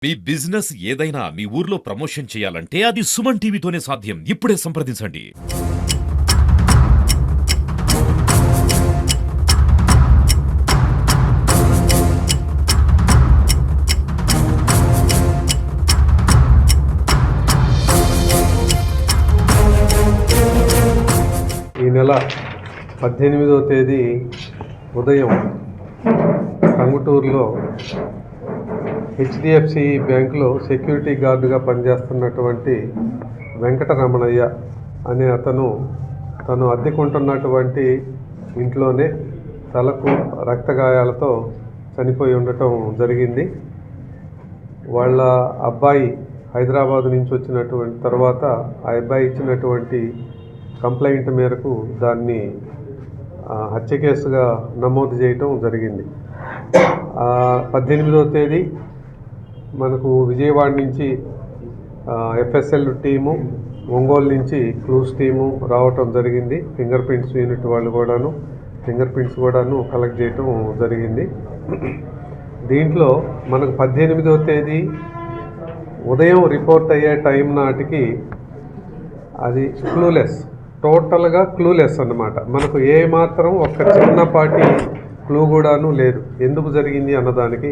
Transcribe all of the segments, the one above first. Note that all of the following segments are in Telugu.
మీ బిజినెస్ ఏదైనా మీ ఊర్లో ప్రమోషన్ చేయాలంటే అది సుమన్ టీవీతోనే సాధ్యం. ఇప్పుడే సంప్రదించండి. ఈ నెల 18వ తేదీ ఉదయం టంగుటూరులో హెచ్డిఎఫ్సి బ్యాంకులో సెక్యూరిటీ గార్డుగా పనిచేస్తున్నటువంటి వెంకటరమణయ్య అనే అతను తను అద్దెకుంటున్నటువంటి ఇంట్లోనే తలకు రక్తగాయాలతో చనిపోయి ఉండటం జరిగింది. వాళ్ళ అబ్బాయి హైదరాబాద్ నుంచి వచ్చినటువంటి తర్వాత ఆ అబ్బాయి ఇచ్చినటువంటి కంప్లైంట్ మేరకు దాన్ని హత్య కేసుగా నమోదు చేయటం జరిగింది. 18వ తేదీ మనకు విజయవాడ నుంచి ఎఫ్ఎస్ఎల్ టీము, ఒంగోలు నుంచి క్లూస్ టీము రావటం జరిగింది. ఫింగర్ ప్రింట్స్ యూనిట్ వాళ్ళు ఫింగర్ ప్రింట్స్ కలెక్ట్ చేయటం జరిగింది. దీంట్లో మనకు 18వ తేదీ ఉదయం రిపోర్ట్ అయ్యే టైం నాటికి అది టోటల్గా క్లూలెస్ అన్నమాట. మనకు ఏమాత్రం ఒక్క చిన్నపాటి క్లూ లేదు ఎందుకు జరిగింది అన్నదానికి.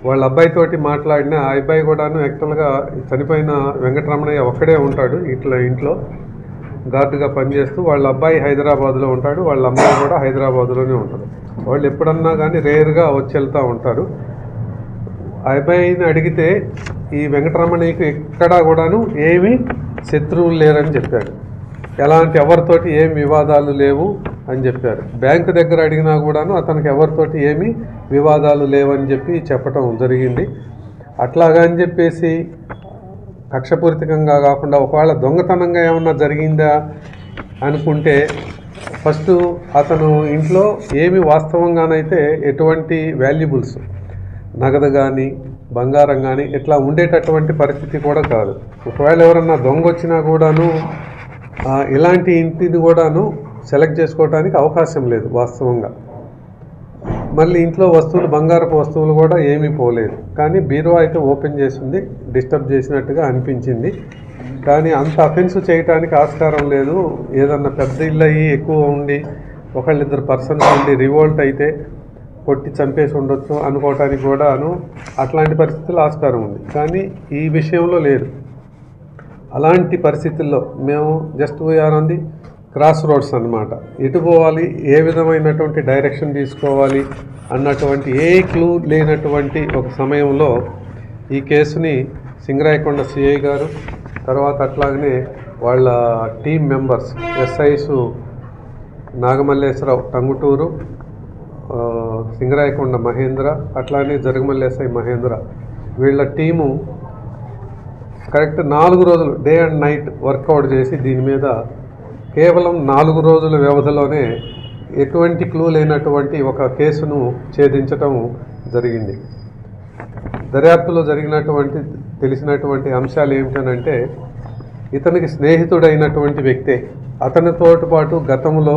వాళ్ళ అబ్బాయితోటి మాట్లాడిన ఆ అబ్బాయి యాక్చువల్గా చనిపోయిన వెంకటరమణయ్య ఒక్కడే ఉంటాడు ఇంట్లో గార్డుగా పనిచేస్తూ. వాళ్ళ అబ్బాయి హైదరాబాద్లో ఉంటాడు, వాళ్ళ అమ్మాయి కూడా హైదరాబాద్లోనే ఉంటుంది. వాళ్ళు ఎప్పుడన్నా కానీ రేర్గా వచ్చి వెళ్తూ ఉంటారు. ఆ అబ్బాయిని అడిగితే ఈ వెంకటరమణయ్యకు ఎక్కడా ఏమీ శత్రువులు లేరని చెప్పాడు. ఎలాంటి ఎవరితోటి ఏం వివాదాలు లేవు అని చెప్పారు. బ్యాంకు దగ్గర అడిగినా అతనికి ఎవరితోటి ఏమీ వివాదాలు లేవని చెప్పటం జరిగింది. అట్లాగని చెప్పేసి కక్షపూరితంగా కాకుండా ఒకవేళ దొంగతనంగా ఏమన్నా జరిగిందా అనుకుంటే ఫస్ట్ అతను ఇంట్లో ఏమి వాస్తవంగానైతే ఎటువంటి వాల్యుబుల్స్ నగదు కానీ బంగారం కానీ ఇట్లా ఉండేటటువంటి పరిస్థితి కూడా కాదు. ఒకవేళ ఎవరన్నా దొంగ వచ్చినా ఇలాంటి ఇంటిని సెలెక్ట్ చేసుకోవడానికి అవకాశం లేదు వాస్తవంగా. మళ్ళీ ఇంట్లో బంగారపు వస్తువులు ఏమీ పోలేదు. కానీ బీరువా అయితే ఓపెన్ చేసింది, డిస్టర్బ్ చేసినట్టుగా అనిపించింది. కానీ అంత అఫెన్స్ చేయడానికి ఆస్కారం లేదు. ఏదన్నా పెద్ద ఇల్లు అయ్యి ఎక్కువ ఉండి ఒకళ్ళిద్దరు పర్సన్స్ ఉండి రివోల్ట్ అయితే కొట్టి చంపేసి ఉండొచ్చు అనుకోవటానికి అట్లాంటి పరిస్థితుల్లో ఆస్కారం ఉంది. కానీ ఈ విషయంలో లేదు. అలాంటి పరిస్థితుల్లో మేము just we are on the crossroads అన్నమాట. ఎటు పోవాలి, ఏ విధమైనటువంటి డైరెక్షన్ తీసుకోవాలి అన్నటువంటి ఏ క్లూ లేనటువంటి ఒక సమయంలో ఈ కేసుని సింగరాయకొండ సిఐ గారు, తర్వాత అట్లాగనే వాళ్ళ team members SIs Nagamalleswararao Tanguturu, Singarayakonda Mahendra, అట్లానే జరగమల్లి ఎస్ఐ మహేంద్ర, వీళ్ళ టీము కరెక్ట్ 4 రోజులు డే అండ్ నైట్ వర్కౌట్ చేసి దీని మీద కేవలం 4 రోజుల వ్యవధిలోనే ఎటువంటి క్లూ లేనటువంటి ఒక కేసును ఛేదించటం జరిగింది. దర్యాప్తులో తెలిసినటువంటి అంశాలు ఏమిటనంటే ఇతనికి స్నేహితుడైనటువంటి వ్యక్తే, అతనితో పాటు గతంలో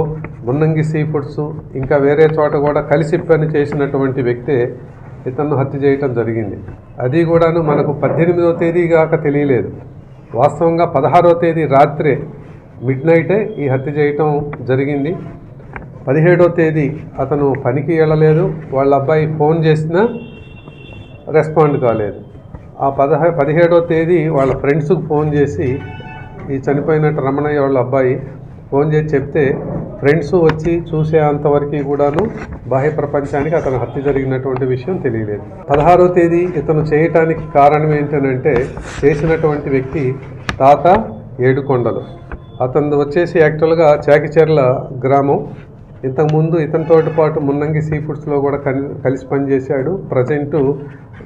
మున్నంగి సీ ఫుడ్స్ ఇంకా వేరే చోట కలిసి పని చేసినటువంటి వ్యక్తే ఇతను హత్య చేయటం జరిగింది. అది మనకు 18వ తేదీ కాక తెలియలేదు. వాస్తవంగా 16వ తేదీ రాత్రే మిడ్నైటే ఈ హత్య చేయటం జరిగింది. 17వ తేదీ అతను పనికి వెళ్ళలేదు. వాళ్ళ అబ్బాయి ఫోన్ చేసినా రెస్పాండ్ కాలేదు. ఆ 17వ తేదీ వాళ్ళ ఫ్రెండ్స్కి ఫోన్ చేసి ఈ చనిపోయినట్టు రమణయ్య వాళ్ళ అబ్బాయి ఫోన్ చేసి చెప్తే ఫ్రెండ్స్ వచ్చి చూసే అంతవరకు బాహ్య ప్రపంచానికి అతను హత్య జరిగినటువంటి విషయం తెలియలేదు. 16వ తేదీ ఇతను చేయటానికి కారణం ఏంటంటే చేసినటువంటి వ్యక్తి తాత ఏడుకొండలు. అతను వచ్చేసి యాక్చువల్గా చాకిచెర్ల గ్రామం. ఇంతకుముందు ఇతనితో పాటు మున్నంగి సీ ఫుడ్స్లో కలిసి పనిచేశాడు. ప్రజెంటు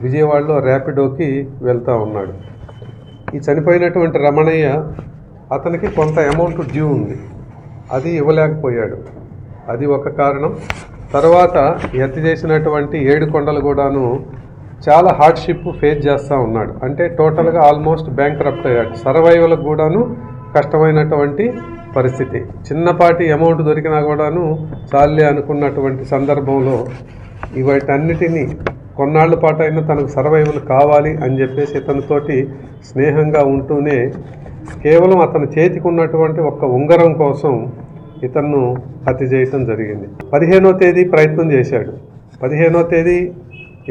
విజయవాడలో ర్యాపిడోకి వెళ్తూ ఉన్నాడు. ఈ చనిపోయినటువంటి రమణయ్య అతనికి కొంత అమౌంట్ డ్యూ ఉంది, అది ఇవ్వలేకపోయాడు. అది ఒక కారణం. తర్వాత హత్య చేసినటువంటి ఏడుకొండలు చాలా హార్డ్షిప్ ఫేస్ చేస్తూ ఉన్నాడు. అంటే టోటల్గా ఆల్మోస్ట్ బ్యాంక్రప్ట్ అయ్యాడు. సర్వైవల్కి కష్టమైనటువంటి పరిస్థితి. చిన్నపాటి అమౌంట్ దొరికినా చాలే అనుకున్నటువంటి సందర్భంలో వీటన్నిటినీ కొన్నాళ్ల పాటు అయినా తనకు సర్వైవల్ కావాలి అని చెప్పేసి ఇతనితోటి స్నేహంగా ఉంటూనే కేవలం అతని చేతికి ఉన్నటువంటి ఒక్క ఉంగరం కోసం ఇతన్ను హత్య చేయటం జరిగింది. 15వ తేదీ ప్రయత్నం చేశాడు. 15వ తేదీ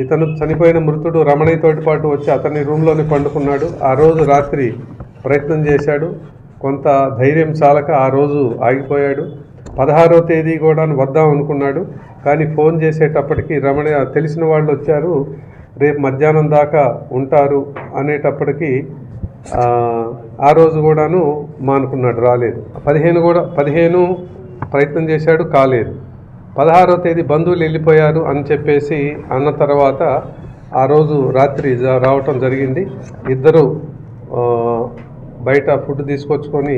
ఇతను చనిపోయిన మృతుడు రమణయ్యతోటి పాటు వచ్చి అతని రూమ్లోనే పండుకున్నాడు. ఆ రోజు రాత్రి ప్రయత్నం చేశాడు. కొంత ధైర్యం చాలక ఆ రోజు ఆగిపోయాడు. 16వ తేదీ కూడా వద్దాం అనుకున్నాడు. కానీ ఫోన్ చేసేటప్పటికి రమణయ్య తెలిసిన వాళ్ళు వచ్చారు, రేపు మధ్యాహ్నం దాకా ఉంటారు అనేటప్పటికీ ఆ రోజు కూడాను మానుకున్నాడు, రాలేదు. 15 ప్రయత్నం చేశాడు, కాలేదు. 16వ తేదీ బంధువులు వెళ్ళిపోయారు అని చెప్పేసి అన్న తర్వాత ఆ రోజు రాత్రి రావటం జరిగింది. ఇద్దరు బయట ఫుడ్ తీసుకొచ్చుకొని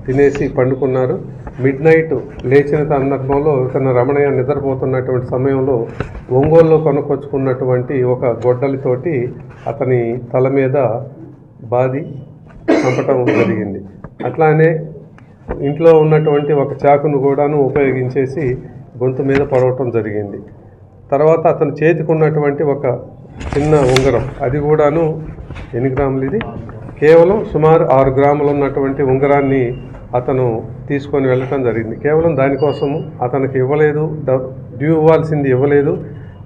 తినేసి పండుకున్నారు. మిడ్ నైట్ లేచిన సందర్భంలో తన రమణయ్య నిద్రపోతున్నటువంటి సమయంలో ఒంగోలులో కొనుక్కొచ్చుకున్నటువంటి ఒక గొడ్డలితోటి అతని తల మీద బాది చంపటం జరిగింది. అట్లానే ఇంట్లో ఉన్నటువంటి ఒక చాకును కూడాను ఉపయోగించేసి గొంతు మీద పడవటం జరిగింది. తర్వాత అతని చేతికి ఉన్నటువంటి ఒక చిన్న ఉంగరం, అది కూడాను ఎన్ని గ్రాములు, ఇది కేవలం సుమారు 6 గ్రాములు ఉన్నటువంటి ఉంగరాన్ని అతను తీసుకొని వెళ్ళటం జరిగింది. కేవలం దానికోసము అతనికి ఇవ్వలేదు, డ్యూ ఇవ్వాల్సింది ఇవ్వలేదు,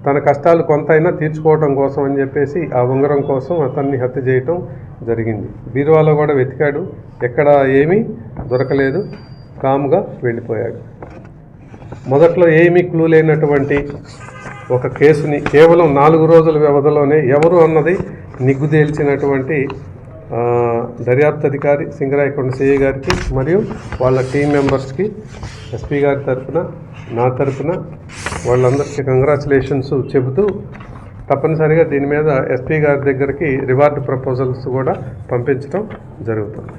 తన కష్టాలు కొంతైనా తీర్చుకోవడం కోసం అని చెప్పేసి ఆ ఉంగరం కోసం అతన్ని హత్య చేయటం జరిగింది. బీరువాలో కూడా వెతికాడు, ఎక్కడ ఏమీ దొరకలేదు, కామ్గా వెళ్ళిపోయాడు. మొదట్లో ఏమీ క్లూ లేనటువంటి ఒక కేసుని కేవలం 4 రోజుల వ్యవధిలోనే ఎవరు అన్నది నిగ్గుదేల్చినటువంటి దర్యాప్తు అధికారి సింగరాయకొండ సిఐ గారికి మరియు వాళ్ళ టీం మెంబర్స్కి ఎస్పీ గారి తరఫున, నా తరఫున వాళ్ళందరికీ కంగ్రాచులేషన్స్ చెబుతూ తప్పనిసరిగా దీని మీద ఎస్పీ గారి దగ్గరికి రివార్డు ప్రపోజల్స్ కూడా పంపించడం జరుగుతుంది.